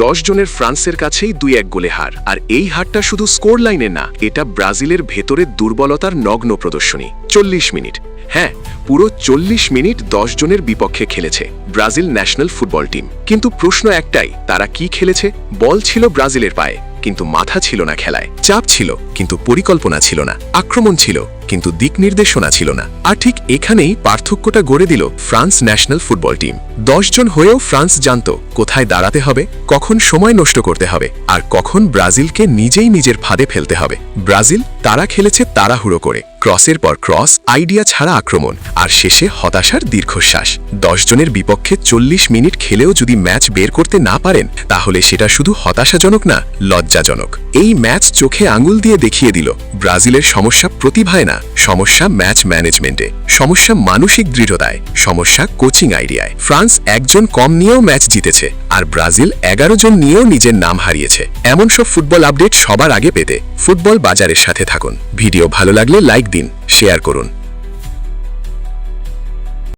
10 জনের ফ্রান্সের কাছেই 2-1 গোলে হার। আর এই হারটা শুধু স্কোর লাইনে না, এটা ব্রাজিলের ভেতরের দুর্বলতার নগ্ন প্রদর্শনী। 40 মিনিট, হ্যাঁ, পুরো 40 মিনিট 10 জনের বিপক্ষে খেলেছে ব্রাজিল ন্যাশনাল ফুটবল টিম। কিন্তু প্রশ্ন একটাই, তারা কি খেলেছে? বল ছিল ব্রাজিলের পায়ে, কিন্তু মাথা ছিল না খেলায়। চাপ ছিল, কিন্তু পরিকল্পনা ছিল না। আক্রমণ ছিল, কিন্তু দিক নির্দেশনা ছিল না। আর ঠিক এখানেই পার্থক্যটা গড়ে দিল ফ্রান্স ন্যাশনাল ফুটবল টিম। 10 জন হয়েও ফ্রান্স জানত কোথায় দাঁড়াতে হবে, কখন সময় নষ্ট করতে হবে, আর কখন ব্রাজিলকে নিজেই নিজের ফাঁদে ফেলতে হবে। ব্রাজিল তারা খেলেছে তাড়াহুড়ো করে, ক্রসের পর ক্রস, আইডিয়া ছাড়া আক্রমণ, আর শেষে হতাশার দীর্ঘশ্বাস। 10 জনের বিপক্ষে 40 মিনিট খেলেও যদি ম্যাচ বের করতে না পারেন, তাহলে সেটা শুধু হতাশাজনক না, লজ্জাজনক। এই ম্যাচ চোখে আঙুল দিয়ে দেখিয়ে দিল ব্রাজিলের সমস্যা প্রতিভায় না, সমস্যা ম্যাচ ম্যানেজমেন্টে, সমস্যা মানসিক দৃঢ়তায়, সমস্যা কোচিং আইডিয়ায়। ফ্রান্স 1 জন কম নিয়েও ম্যাচ জিতেছে, আর ব্রাজিল 11 জন নিয়েও নিজের নাম হারিয়েছে। এমন সব ফুটবল আপডেট সবার আগে পেতে ফুটবল বাজারের সাথে থাকুন। ভিডিও ভালো লাগলে লাইক দিন, শেয়ার করুন।